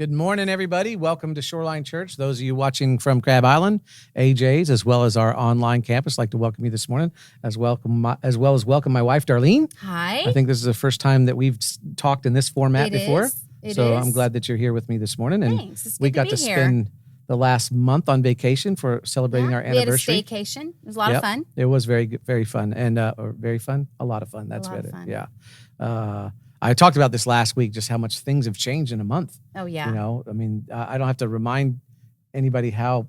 Good morning, everybody. Welcome to Shoreline Church. Those of you watching from Crab Island, AJ's, as well as our online campus, I'd like to welcome you this morning, as well as welcome my wife, Darlene. Hi. I think this is the first time that we've talked in this format before. It so is. I'm glad that you're here with me this morning. And Thanks. It's good we got to spend the last month on vacation for celebrating our anniversary. We had a staycation. It was a lot of fun. It was very good, very fun, and very fun. A lot of fun. That's better. Yeah. I talked about this last week, just how much things have changed in a month. Oh yeah. You know, I mean, I don't have to remind anybody how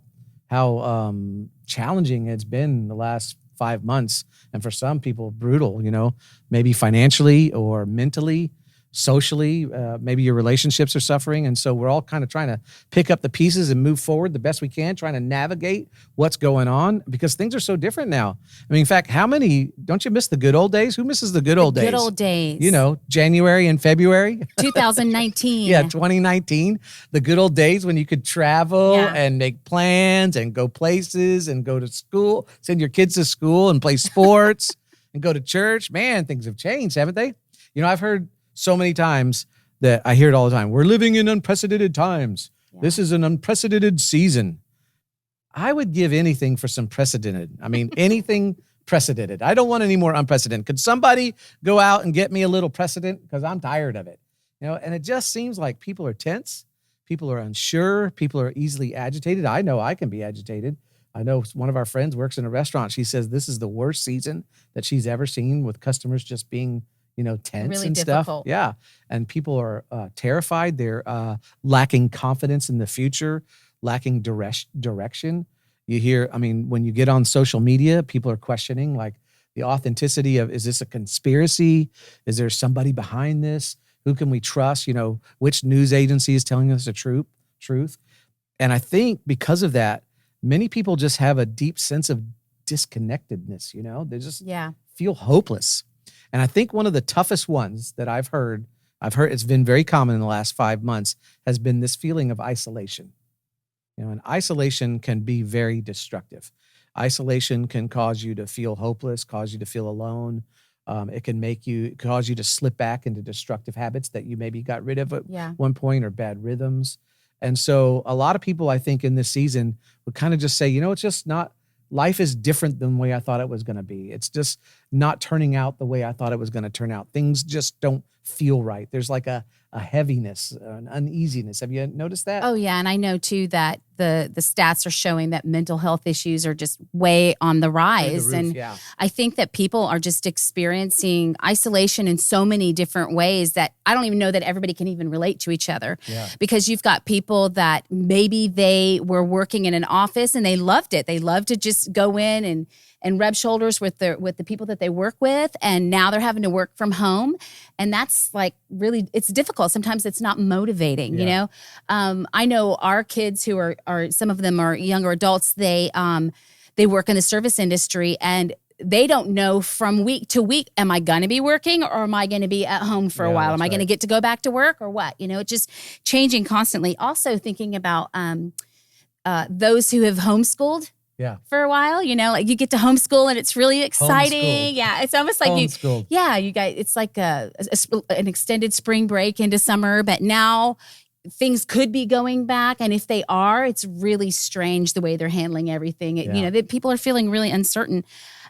challenging it's been the last 5 months, and for some people, brutal. You know, maybe financially or mentally, socially, maybe your relationships are suffering. And so we're all kind of trying to pick up the pieces and move forward the best we can, trying to navigate what's going on because things are so different now. I mean, in fact, don't you miss the good old days? Who misses the good old days? Good old days. You know, January and February. 2019. Yeah, 2019. The good old days when you could travel and make plans and go places and go to school, send your kids to school and play sports and go to church. Man, things have changed, haven't they? You know, I've heard so many times that I hear it all the time. We're living in unprecedented times. Yeah. This is an unprecedented season. I would give anything for some precedented. I mean, anything precedented. I don't want any more unprecedented. Could somebody go out and get me a little precedent? Because I'm tired of it. You know, and it just seems like people are tense. People are unsure. People are easily agitated. I know I can be agitated. I know one of our friends works in a restaurant. She says this is the worst season that she's ever seen with customers just being tense really and difficult stuff. Yeah. And people are terrified. They're lacking confidence in the future, lacking direction. You hear, I mean, when you get on social media, people are questioning like the authenticity of, is this a conspiracy? Is there somebody behind this? Who can we trust? You know, which news agency is telling us the truth? And I think because of that, many people just have a deep sense of disconnectedness, they just feel hopeless. And I think one of the toughest ones that I've heard it's been very common in the last 5 months, has been this feeling of isolation. And isolation can be very destructive. Isolation can cause you to feel hopeless, cause you to feel alone. It can cause you to slip back into destructive habits that you maybe got rid of at one point, or bad rhythms. And so a lot of people, I think, in this season would kind of just say, it's just not, life is different than the way I thought it was going to be. It's just not turning out the way I thought it was going to turn out. Things just don't feel right. There's like a heaviness, an uneasiness. Have you noticed that? Oh, yeah. And I know, too, that the stats are showing that mental health issues are just way on the rise. I think that people are just experiencing isolation in so many different ways that I don't even know that everybody can even relate to each other. Yeah. Because you've got people that maybe they were working in an office and they loved it. They loved to just go in and rub shoulders with the people that they work with. And now they're having to work from home. And that's like really, it's difficult. Sometimes it's not motivating, I know our kids who are some of them are younger adults. They work in the service industry and they don't know from week to week, am I going to be working or am I going to be at home for a while? Am I going to get to go back to work or what? It's just changing constantly. Also thinking about those who have homeschooled. Yeah. For a while, like you get to homeschool and it's really exciting. Homeschool. Yeah. It's almost like you guys, it's like an extended spring break into summer, but now things could be going back. And if they are, it's really strange the way they're handling everything. People are feeling really uncertain.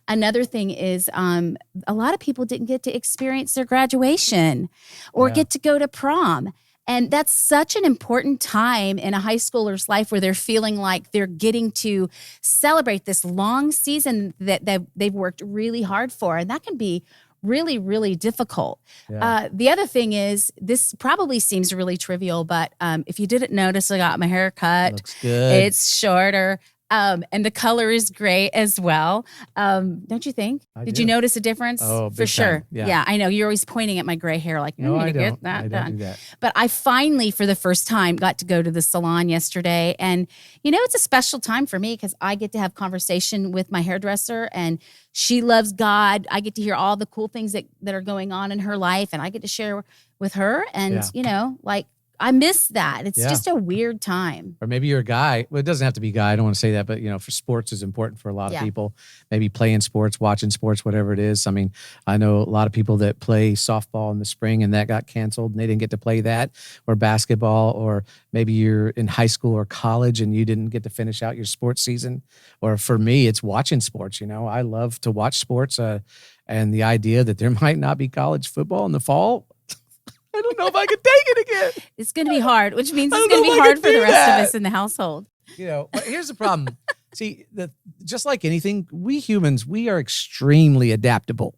Another thing is a lot of people didn't get to experience their graduation or get to go to prom. And that's such an important time in a high schooler's life where they're feeling like they're getting to celebrate this long season that they've worked really hard for. And that can be really, really difficult. Yeah. The other thing is, this probably seems really trivial, but if you didn't notice, I got my hair cut. Looks good. It's shorter. And the color is great as well. Don't you think? Did you notice a difference? Oh, for sure. Time. Yeah, I know. You're always pointing at my gray hair like, no, I don't. Get that I done. don't do that. But I finally, for the first time, got to go to the salon yesterday. And, it's a special time for me because I get to have conversation with my hairdresser and she loves God. I get to hear all the cool things that are going on in her life and I get to share with her. And, I miss that. It's just a weird time. Or maybe you're a guy. Well, it doesn't have to be a guy. I don't want to say that, but for sports is important for a lot of people. Maybe playing sports, watching sports, whatever it is. I mean, I know a lot of people that play softball in the spring and that got canceled and they didn't get to play that, or basketball, or maybe you're in high school or college and you didn't get to finish out your sports season. Or for me, it's watching sports. I love to watch sports, and the idea that there might not be college football in the fall. I don't know if I can take it again. It's going to be hard, which means it's going to be hard for the rest of us in the household. But here's the problem. See, just like anything, we humans, we are extremely adaptable.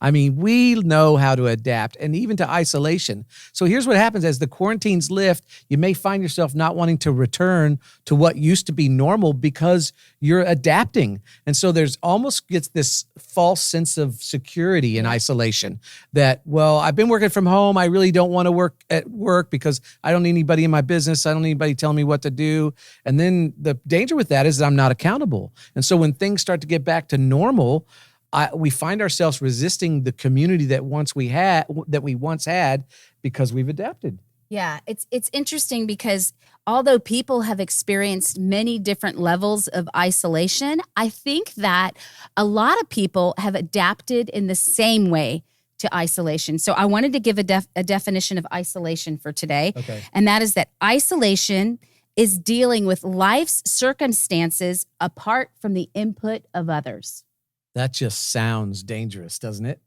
I mean, we know how to adapt, and even to isolation. So here's what happens. As the quarantines lift, you may find yourself not wanting to return to what used to be normal because you're adapting. And so there's almost gets this false sense of security in isolation that, well, I've been working from home. I really don't want to work at work because I don't need anybody in my business. I don't need anybody telling me what to do. And then the danger with that is that I'm not accountable. And so when things start to get back to normal, we find ourselves resisting the community that we once had because we've adapted. Yeah, it's interesting because although people have experienced many different levels of isolation, I think that a lot of people have adapted in the same way to isolation. So I wanted to give a definition of isolation for today. Okay. And that is that isolation is dealing with life's circumstances apart from the input of others. That just sounds dangerous, doesn't it?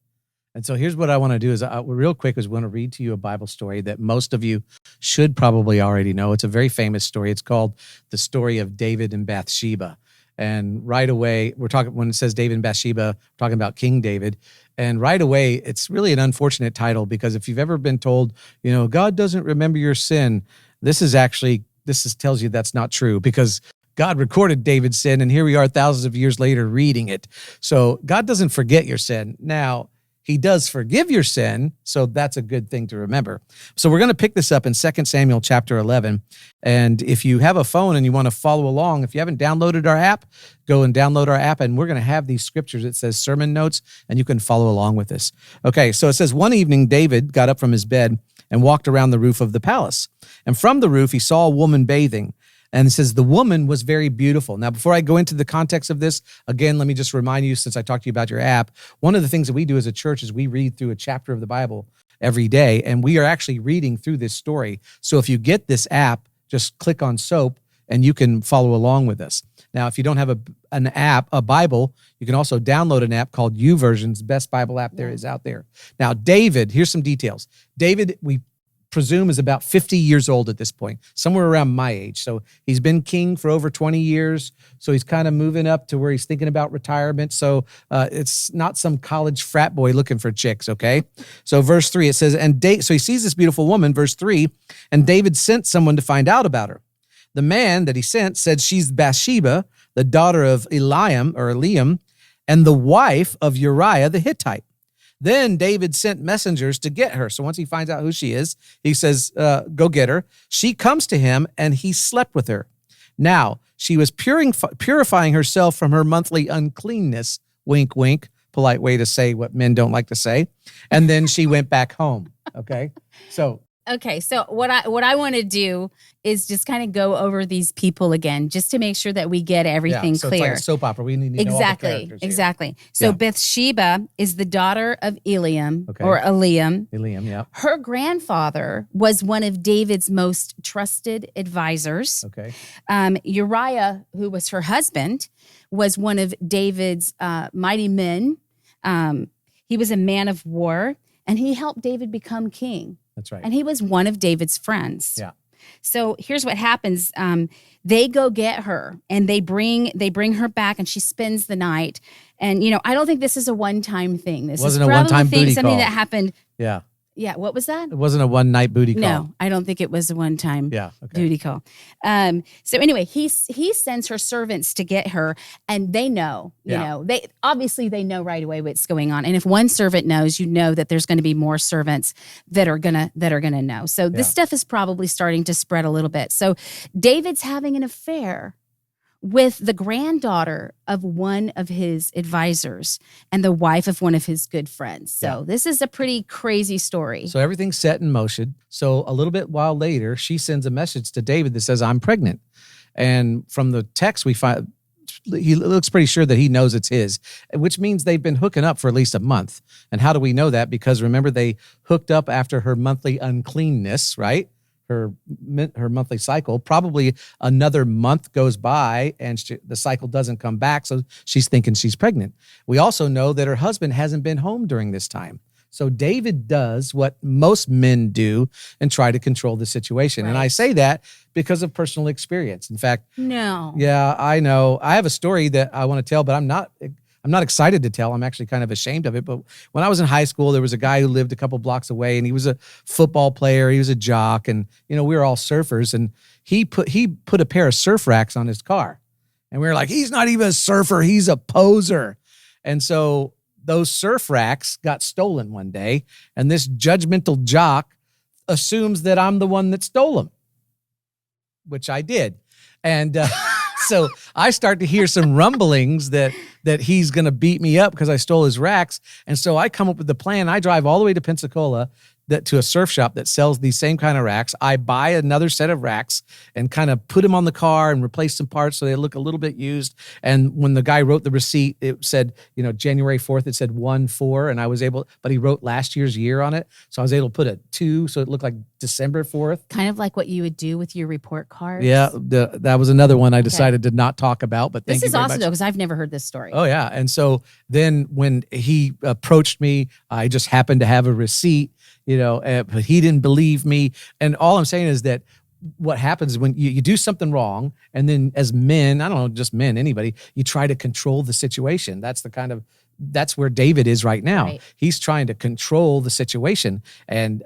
And so here's what I want to do is real quick is want to read to you a Bible story that most of you should probably already know. It's a very famous story. It's called the story of David and Bathsheba. And right away, when it says David and Bathsheba, we're talking about King David. And right away, it's really an unfortunate title because if you've ever been told, God doesn't remember your sin, this tells you that's not true because God recorded David's sin, and here we are thousands of years later reading it. So God doesn't forget your sin. Now, he does forgive your sin, so that's a good thing to remember. So we're going to pick this up in 2 Samuel chapter 11. And if you have a phone and you want to follow along, if you haven't downloaded our app, go and download our app, and we're going to have these scriptures. It says sermon notes, and you can follow along with this. Okay, so it says, one evening David got up from his bed and walked around the roof of the palace. And from the roof, he saw a woman bathing. And it says the woman was very beautiful. Now, before I go into the context of this, again, let me just remind you, since I talked to you about your app, one of the things that we do as a church is we read through a chapter of the Bible every day, and we are actually reading through this story. So if you get this app, just click on SOAP, and you can follow along with us. Now, if you don't have an app, a Bible, you can also download an app called YouVersion's best Bible app there is out there. Now, David, here's some details. David, we presume is about 50 years old at this point, somewhere around my age. So he's been king for over 20 years. So he's kind of moving up to where he's thinking about retirement. So it's not some college frat boy looking for chicks, okay? So verse 3, it says, so he sees this beautiful woman, verse 3, and David sent someone to find out about her. The man that he sent said she's Bathsheba, the daughter of Eliam, and the wife of Uriah the Hittite. Then David sent messengers to get her. So once he finds out who she is, he says, go get her. She comes to him, and he slept with her. Now, she was purifying herself from her monthly uncleanness, wink, wink, polite way to say what men don't like to say. And then she went back home, okay? Okay, so what I want to do is just kind of go over these people again, just to make sure that we get everything so clear. It's like a soap opera. We need to know all the characters here. Exactly. So Bathsheba is the daughter of Eliam, or Eliam. Eliam, yeah. Her grandfather was one of David's most trusted advisors. Okay. Uriah, who was her husband, was one of David's mighty men. He was a man of war, and he helped David become king. That's right. And he was one of David's friends. Yeah. So here's what happens. They go get her, and they bring her back, and she spends the night. And, I don't think this is a one-time thing. This wasn't is a one-time booty something call. that happened. Yeah. Yeah, what was that? It wasn't a one-night booty call. No, I don't think it was a one-time booty call. So anyway, he sends her servants to get her, and they know, you know, they know right away what's going on. And if one servant knows, that there's going to be more servants that are gonna know. So this stuff is probably starting to spread a little bit. So David's having an affair with the granddaughter of one of his advisors and the wife of one of his good friends. So this is a pretty crazy story. So everything's set in motion. So a little bit while later, she sends a message to David that says, I'm pregnant. And from the text, we find he looks pretty sure that he knows it's his, which means they've been hooking up for at least a month. And how do we know that? Because remember, they hooked up after her monthly uncleanness, right? Her monthly cycle. Probably another month goes by and the cycle doesn't come back. So she's thinking she's pregnant. We also know that her husband hasn't been home during this time. So David does what most men do and try to control the situation. Right. And I say that because of personal experience. In fact, yeah, I know. I have a story that I want to tell, but I'm not excited to tell. I'm actually kind of ashamed of it. But when I was in high school, there was a guy who lived a couple blocks away, and he was a football player. He was a jock, and we were all surfers. And he put a pair of surf racks on his car, and we were like, he's not even a surfer. He's a poser. And so those surf racks got stolen one day, and this judgmental jock assumes that I'm the one that stole them, which I did. And so I start to hear some rumblings that he's going to beat me up because I stole his racks. And so I come up with the plan. I drive all the way to Pensacola to a surf shop that sells these same kind of racks. I buy another set of racks and kind of put them on the car and replace some parts so they look a little bit used. And when the guy wrote the receipt, it said, January 4th, it said 1/4, and I was able, but he wrote last year's year on it. So I was able to put a 2, so it looked like December 4th. Kind of like what you would do with your report cards. Yeah, that was another one I decided to not talk about, but thank you very much. This is awesome, though, because I've never heard this story. Oh, yeah. And so then when he approached me, I just happened to have a receipt, but he didn't believe me. And all I'm saying is that what happens is when you do something wrong, and then as men, I don't know, just men, anybody, you try to control the situation. That's where David is right now. Right. He's trying to control the situation. And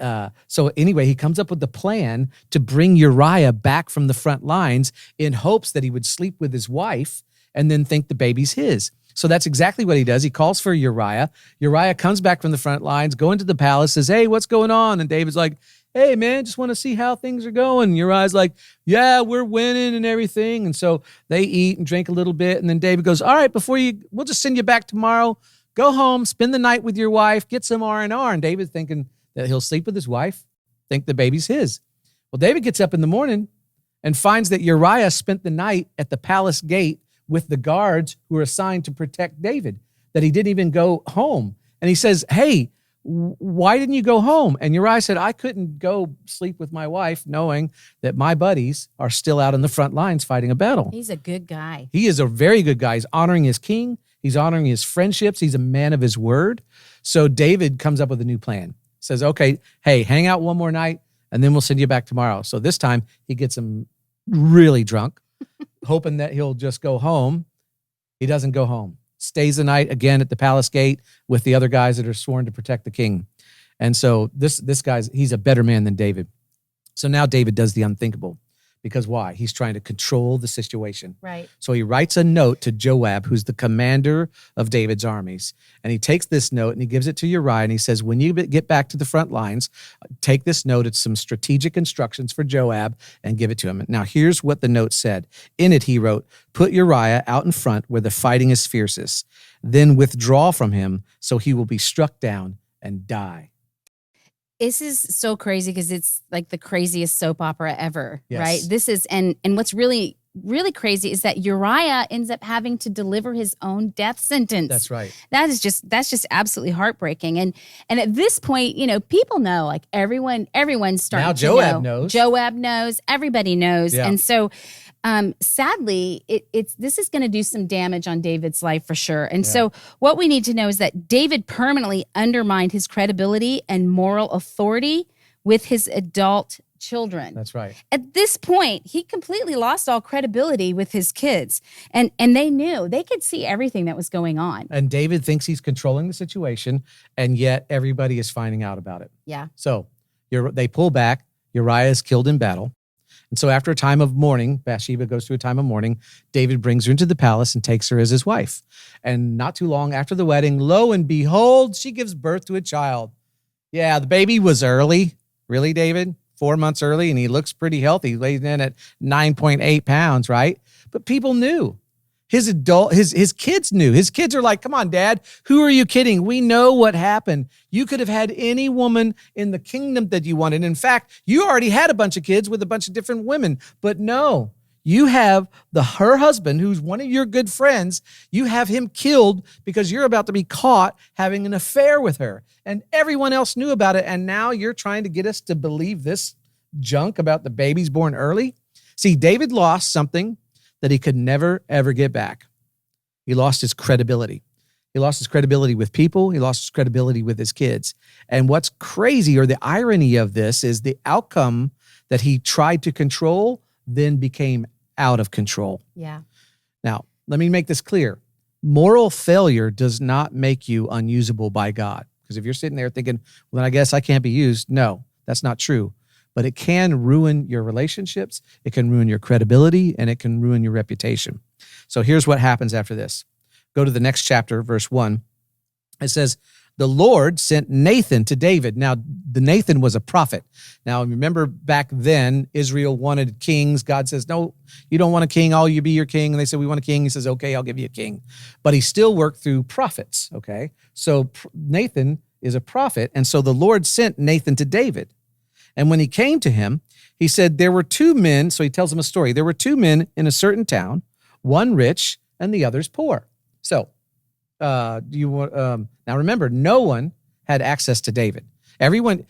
so anyway, he comes up with the plan to bring Uriah back from the front lines in hopes that he would sleep with his wife and then think the baby's his. So that's exactly what he does. He calls for Uriah. Uriah comes back from the front lines, go into the palace, says, hey, what's going on? And David's like, hey, man, just want to see how things are going. Uriah's like, yeah, we're winning and everything. And so they eat and drink a little bit. And then David goes, all right, we'll just send you back tomorrow. Go home, spend the night with your wife, get some R&R. And David's thinking that he'll sleep with his wife, think the baby's his. Well, David gets up in the morning and finds that Uriah spent the night at the palace gate with the guards who were assigned to protect David, that he didn't even go home. And he says, hey, why didn't you go home? And Uriah said, I couldn't go sleep with my wife knowing that my buddies are still out in the front lines fighting a battle. He's a good guy. He is a very good guy. He's honoring his king. He's honoring his friendships. He's a man of his word. So David comes up with a new plan. Says, okay, hey, hang out one more night, and then we'll send you back tomorrow. So this time he gets him really drunk, hoping that he'll just go home. He doesn't go home. Stays the night again at the palace gate with the other guys that are sworn to protect the king. And so this he's a better man than David. So now David does the unthinkable. Because why? He's trying to control the situation. Right. So he writes a note to Joab, who's the commander of David's armies. And he takes this note and he gives it to Uriah. And he says, when you get back to the front lines, take this note. It's some strategic instructions for Joab and give it to him. Now, here's what the note said. In it, he wrote, put Uriah out in front where the fighting is fiercest. Then withdraw from him so he will be struck down and die. This is so crazy because it's like the craziest soap opera ever, yes. Right? This is, and what's really, really crazy is that Uriah ends up having to deliver his own death sentence. That's right. That's just absolutely heartbreaking. And at this point, people know, like everyone's starting now to Joab know. knows. Joab knows. Everybody knows. Yeah. And so, sadly, this is going to do some damage on David's life for sure. And so what we need to know is that David permanently undermined his credibility and moral authority with his adult children. That's right. At this point, he completely lost all credibility with his kids. And they knew. They could see everything that was going on. And David thinks he's controlling the situation, and yet everybody is finding out about it. Yeah. So they pull back. Uriah is killed in battle. And so after a time of mourning, Bathsheba goes through a time of mourning, David brings her into the palace and takes her as his wife. And not too long after the wedding, lo and behold, she gives birth to a child. Yeah, the baby was early. Really, David? 4 months early, and he looks pretty healthy. He lays in at 9.8 pounds, right? But people knew. His kids knew. His kids are like, come on, Dad, who are you kidding? We know what happened. You could have had any woman in the kingdom that you wanted. In fact, you already had a bunch of kids with a bunch of different women. But no, you have her husband, who's one of your good friends, you have him killed because you're about to be caught having an affair with her. And everyone else knew about it. And now you're trying to get us to believe this junk about the babies born early. See, David lost something that he could never, ever get back. He lost his credibility. He lost his credibility with people. He lost his credibility with his kids. And what's crazy, or the irony of this, is the outcome that he tried to control then became out of control. Yeah. Now, let me make this clear. Moral failure does not make you unusable by God. Because if you're sitting there thinking, well, then I guess I can't be used. No, that's not true. But it can ruin your relationships, it can ruin your credibility, and it can ruin your reputation. So here's what happens after this. Go to the next chapter, verse 1. It says, the Lord sent Nathan to David. Now, the Nathan was a prophet. Now, remember back then, Israel wanted kings. God says, no, you don't want a king. I'll you be your king. And they said, we want a king. He says, okay, I'll give you a king. But he still worked through prophets, okay? So Nathan is a prophet. And so the Lord sent Nathan to David. And when he came to him, he said, there were two men. So he tells him a story. There were two men in a certain town, one rich and the other's poor. So now remember, no one had access to David. Everyone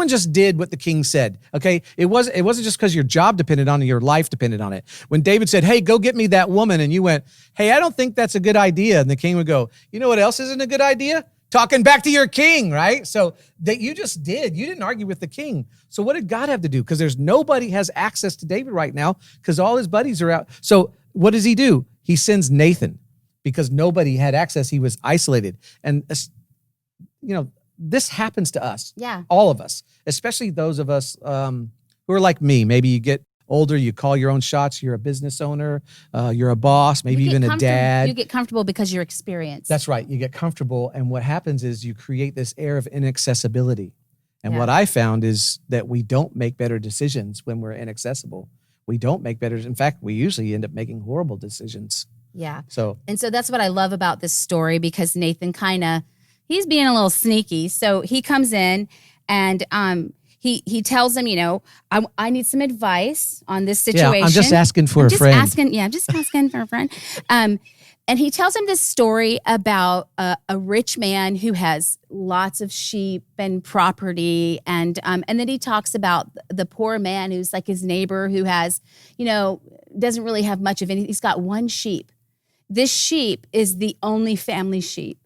just did what the king said. Okay. It wasn't just because your job depended on it, your life depended on it. When David said, hey, go get me that woman. And you went, hey, I don't think that's a good idea. And the king would go, you know what else isn't a good idea? Talking back to your king, right? So that you just did. You didn't argue with the king. So what did God have to do? Because there's nobody has access to David right now because all his buddies are out. So what does he do? He sends Nathan because nobody had access. He was isolated. And, this happens to us. Yeah. All of us, especially those of us who are like me. Maybe you get older, you call your own shots. You're a business owner. You're a boss, maybe even a dad. You get comfortable because you're experienced. That's right. You get comfortable. And what happens is you create this air of inaccessibility. And what I found is that we don't make better decisions when we're inaccessible. We don't make better. In fact, we usually end up making horrible decisions. Yeah. So that's what I love about this story, because Nathan he's being a little sneaky. So he comes in and he tells him, I need some advice on this situation. Yeah, I'm just asking for a friend. I'm just asking for a friend. And he tells him this story about a rich man who has lots of sheep and property. And then he talks about the poor man who's like his neighbor who has, doesn't really have much of anything. He's got one sheep. This sheep is the only family sheep.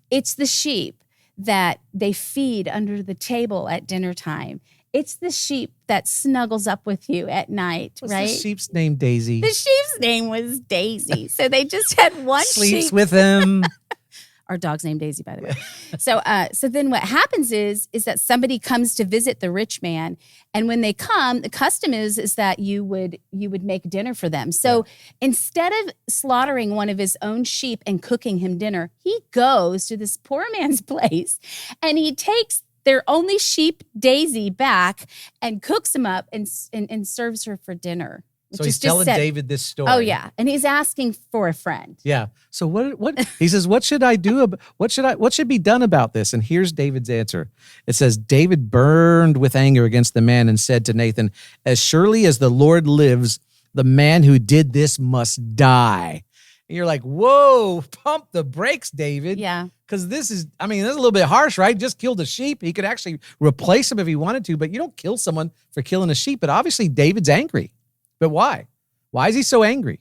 It's the sheep that they feed under the table at dinner time. It's the sheep that snuggles up with you at night, right? The sheep's name Daisy. The sheep's name was Daisy. So they just had one Sleeps sheep. with him. Our dog's named Daisy, by the way. So then what happens is that somebody comes to visit the rich man, and when they come, the custom is that you would make dinner for them. So instead of slaughtering one of his own sheep and cooking him dinner, he goes to this poor man's place and he takes their only sheep, Daisy, back and cooks him up and serves her for dinner. So he's telling David this story. Oh yeah, and he's asking for a friend. Yeah. So what he says, what should I do? What should be done about this? And here's David's answer. It says, David burned with anger against the man and said to Nathan, as surely as the Lord lives, the man who did this must die. And you're like, whoa, pump the brakes, David. Yeah. Because this is a little bit harsh, right? Just killed a sheep. He could actually replace him if he wanted to, but you don't kill someone for killing a sheep. But obviously David's angry. But why? Why is he so angry?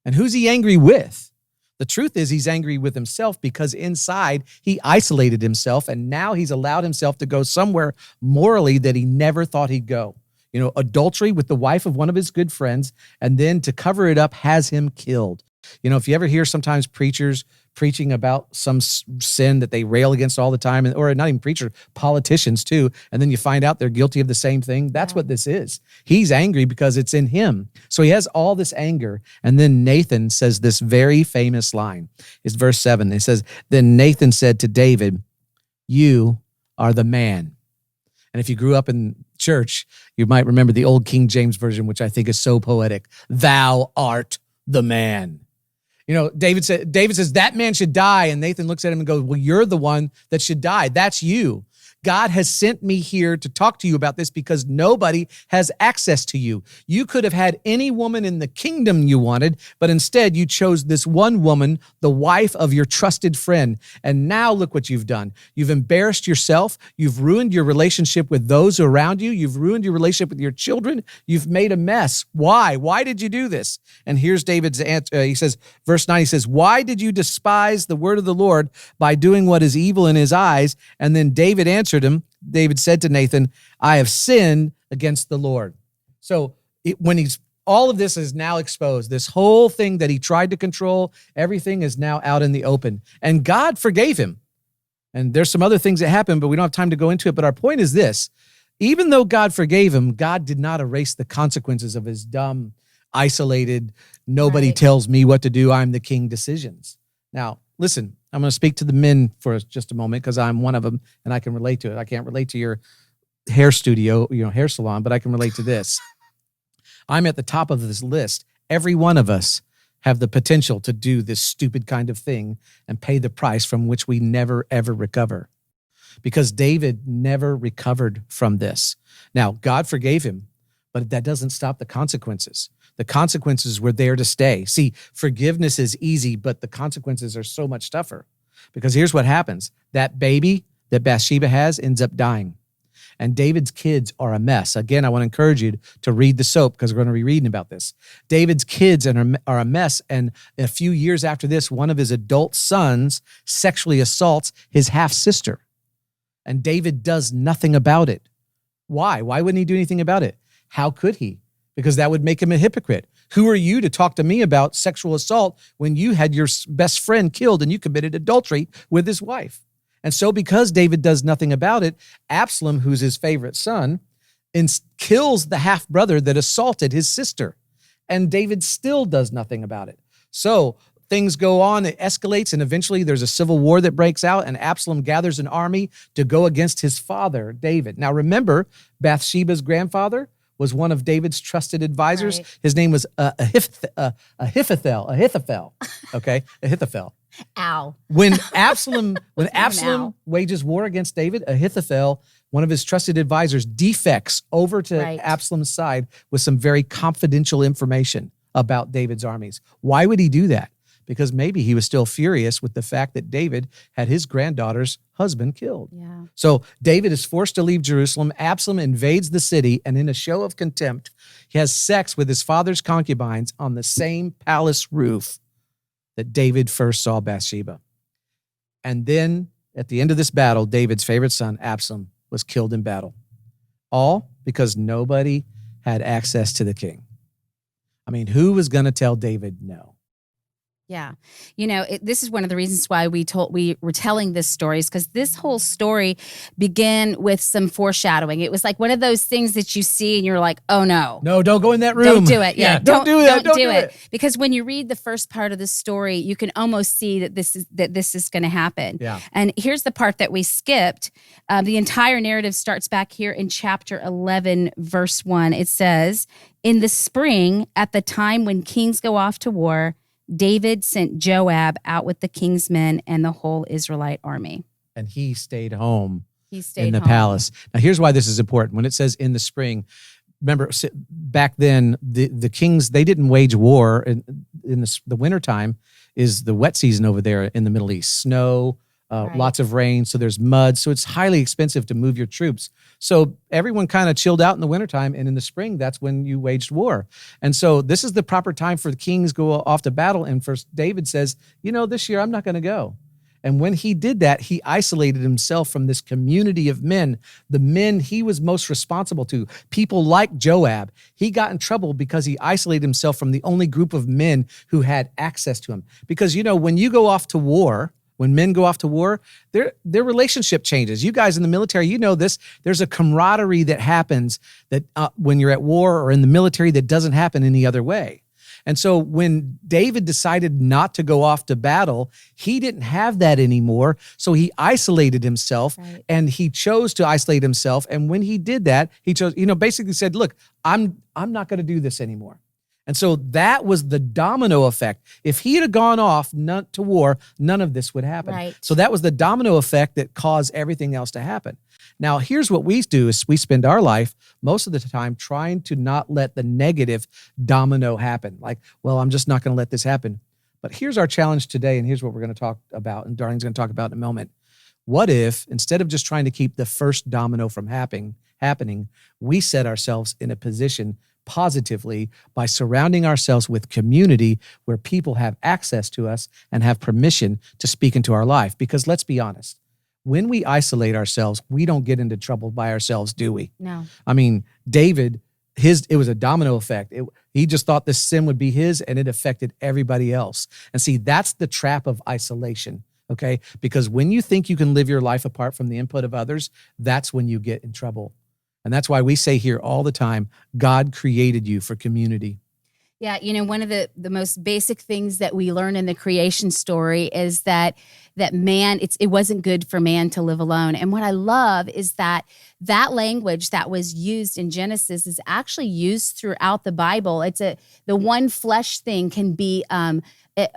And who's he angry with? The truth is he's angry with himself because inside he isolated himself and now he's allowed himself to go somewhere morally that he never thought he'd go. Adultery with the wife of one of his good friends, and then to cover it up has him killed. If you ever hear sometimes preachers preaching about some sin that they rail against all the time, or not even preachers, politicians too, and then you find out they're guilty of the same thing. That's what this is. He's angry because it's in him. So he has all this anger. And then Nathan says this very famous line. It's verse 7. It says, then Nathan said to David, you are the man. And if you grew up in church, you might remember the old King James Version, which I think is so poetic. Thou art the man. You know, David says, that man should die. And Nathan looks at him and goes, well, you're the one that should die. That's you. God has sent me here to talk to you about this because nobody has access to you. You could have had any woman in the kingdom you wanted, but instead you chose this one woman, the wife of your trusted friend. And now look what you've done. You've embarrassed yourself. You've ruined your relationship with those around you. You've ruined your relationship with your children. You've made a mess. Why? Why did you do this? And here's David's answer. He says, verse 9, he says, why did you despise the word of the Lord by doing what is evil in his eyes? And then David answered him. David said to Nathan, I have sinned against the Lord. So all of this is now exposed. This whole thing that he tried to control, everything is now out in the open. And God forgave him. And there's some other things that happened, but we don't have time to go into it. But our point is this. Even though God forgave him, God did not erase the consequences of his dumb, isolated, nobody tells me what to do, I'm the king decisions. Now, listen, I'm going to speak to the men for just a moment because I'm one of them and I can relate to it. I can't relate to your hair studio, hair salon, but I can relate to this. I'm at the top of this list. Every one of us have the potential to do this stupid kind of thing and pay the price from which we never, ever recover. Because David never recovered from this. Now, God forgave him, but that doesn't stop the consequences. The consequences were there to stay. See, forgiveness is easy, but the consequences are so much tougher. Because here's what happens. That baby that Bathsheba has ends up dying. And David's kids are a mess. Again, I want to encourage you to read the soap because we're going to be reading about this. David's kids are a mess. And a few years after this, one of his adult sons sexually assaults his half-sister. And David does nothing about it. Why? Why wouldn't he do anything about it? How could he? Because that would make him a hypocrite. Who are you to talk to me about sexual assault when you had your best friend killed and you committed adultery with his wife? And so because David does nothing about it, Absalom, who's his favorite son, kills the half-brother that assaulted his sister. And David still does nothing about it. So things go on, it escalates, and eventually there's a civil war that breaks out, and Absalom gathers an army to go against his father, David. Now remember, Bathsheba's grandfather was one of David's trusted advisors. Right. His name was Ahithophel. Okay, Ahithophel. Ow. When Absalom wages war against David, Ahithophel, one of his trusted advisors, defects over to Absalom's side with some very confidential information about David's armies. Why would he do that? Because maybe he was still furious with the fact that David had his granddaughter's husband killed. Yeah. So David is forced to leave Jerusalem. Absalom invades the city, and in a show of contempt, he has sex with his father's concubines on the same palace roof that David first saw Bathsheba. And then at the end of this battle, David's favorite son, Absalom, was killed in battle. All because nobody had access to the king. I mean, who was going to tell David no? Yeah. This is one of the reasons why we were telling this story is because this whole story began with some foreshadowing. It was like one of those things that you see and you're like, oh no. No, don't go in that room. Don't do it. Yeah, don't do that. Don't do it. Because when you read the first part of the story, you can almost see that this is going to happen. Yeah. And here's the part that we skipped. The entire narrative starts back here in chapter 11, verse 1. It says, in the spring, at the time when kings go off to war, David sent Joab out with the king's men and the whole Israelite army. And he stayed home in the palace. Now, here's why this is important. When it says in the spring, remember, back then, the kings, they didn't wage war. In the wintertime is the wet season over there in the Middle East. Snow, lots of rain, so there's mud. So it's highly expensive to move your troops. So everyone kind of chilled out in the wintertime, and in the spring, that's when you waged war. And so this is the proper time for the kings go off to battle. And first David says, this year I'm not going to go. And when he did that, he isolated himself from this community of men, the men he was most responsible to, people like Joab. He got in trouble because he isolated himself from the only group of men who had access to him. Because, when you go off to war, when men go off to war, their relationship changes. You guys in the military, you know this. There's a camaraderie that happens that when you're at war or in the military that doesn't happen any other way. And so when David decided not to go off to battle, he didn't have that anymore. So he isolated himself, and he chose to isolate himself. And when he did that, he chose, basically said, look, I'm not going to do this anymore. And so that was the domino effect. If he had gone off to war, none of this would happen. Right. So that was the domino effect that caused everything else to happen. Now, here's what we do is we spend our life most of the time trying to not let the negative domino happen. Like, well, I'm just not going to let this happen. But here's our challenge today, and here's what we're going to talk about, and Darlene's going to talk about in a moment. What if, instead of just trying to keep the first domino from happening, we set ourselves in a position positively by surrounding ourselves with community where people have access to us and have permission to speak into our life? Because let's be honest, when we isolate ourselves, we don't get into trouble by ourselves, do we? No. I mean, David, it was a domino effect. He just thought this sin would be his, and it affected everybody else. And see, that's the trap of isolation, okay? Because when you think you can live your life apart from the input of others, that's when you get in trouble. And that's why we say here all the time, God created you for community. Yeah, one of the most basic things that we learn in the creation story is that man, it wasn't good for man to live alone. And what I love is that language that was used in Genesis is actually used throughout the Bible. The one flesh thing can be a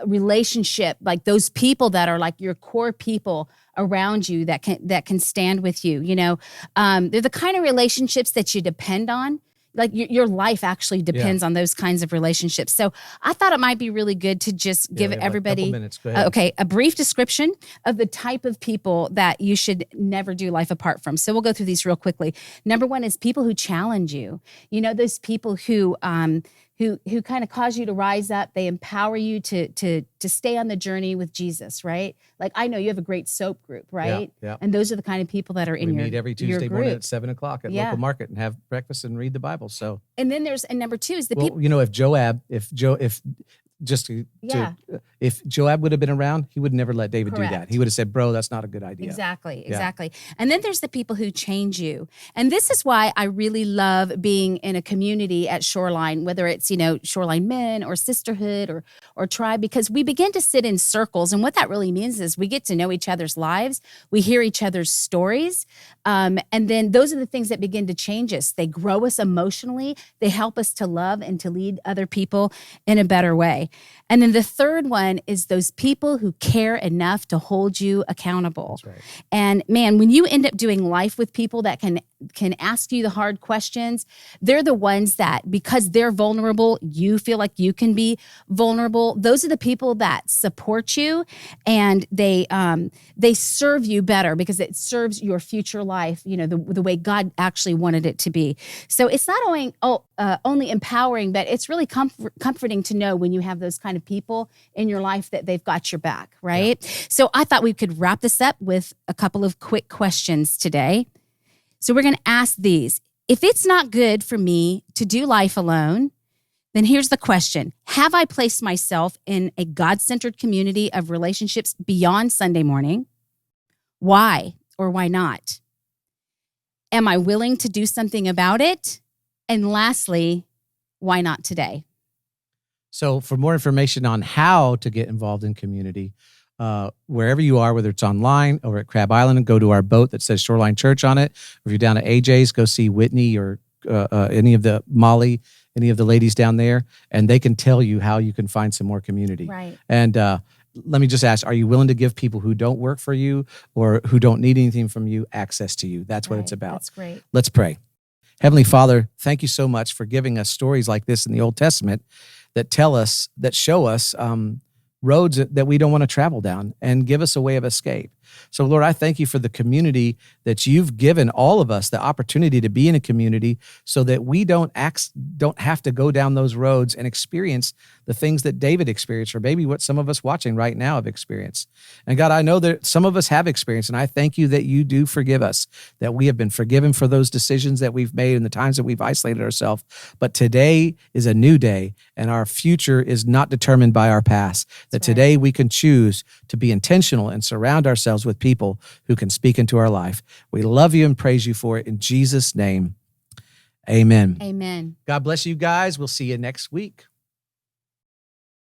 relationship, like those people that are like your core people around you that can stand with you. They're the kind of relationships that you depend on. Like your life actually depends on those kinds of relationships. So I thought it might be really good to just give everybody a couple minutes. Go ahead. A brief description of the type of people that you should never do life apart from. So we'll go through these real quickly. Number one is people who challenge you. Those people who kind of cause you to rise up. They empower you to stay on the journey with Jesus, right? Like, I know you have a great soap group, right? Yeah. And those are the kind of people that are in we your meet every Tuesday morning at 7:00 at local market and have breakfast and read the Bible. So, and then number two is the people. If Joab would have been around, he would never let David do that. He would have said, bro, that's not a good idea. Exactly. And then there's the people who change you. And this is why I really love being in a community at Shoreline, whether it's, Shoreline Men or Sisterhood or Tribe, because we begin to sit in circles. And what that really means is we get to know each other's lives. We hear each other's stories. And then those are the things that begin to change us. They grow us emotionally. They help us to love and to lead other people in a better way. And then the third one is those people who care enough to hold you accountable. That's right. And man, when you end up doing life with people that can ask you the hard questions, they're the ones that, because they're vulnerable, you feel like you can be vulnerable. Those are the people that support you, and they serve you better because it serves your future life, the way God actually wanted it to be. So it's not only empowering, but it's really comforting to know when you have those kind of people in your life that they've got your back, right? Yeah. So I thought we could wrap this up with a couple of quick questions today. So we're going to ask these. If it's not good for me to do life alone, then here's the question. Have I placed myself in a God-centered community of relationships beyond Sunday morning? Why or why not? Am I willing to do something about it? And lastly, why not today? So for more information on how to get involved in community, wherever you are, whether it's online or at Crab Island, go to our boat that says Shoreline Church on it. If you're down at AJ's, go see Whitney or any of the ladies down there, and they can tell you how you can find some more community. Right. And let me just ask, are you willing to give people who don't work for you or who don't need anything from you access to you? That's what it's about. That's great. Let's pray. Heavenly Father, thank you so much for giving us stories like this in the Old Testament that show us roads that we don't want to travel down and give us a way of escape. So, Lord, I thank you for the community that you've given all of us the opportunity to be in a community so that we don't have to go down those roads and experience the things that David experienced, or maybe what some of us watching right now have experienced. And God, I know that some of us have experienced, and I thank you that you do forgive us, that we have been forgiven for those decisions that we've made and the times that we've isolated ourselves. But today is a new day, and our future is not determined by our past. That today we can choose to be intentional and surround ourselves with people who can speak into our life. We love you and praise you for it. In Jesus' name, amen. Amen. God bless you guys. We'll see you next week.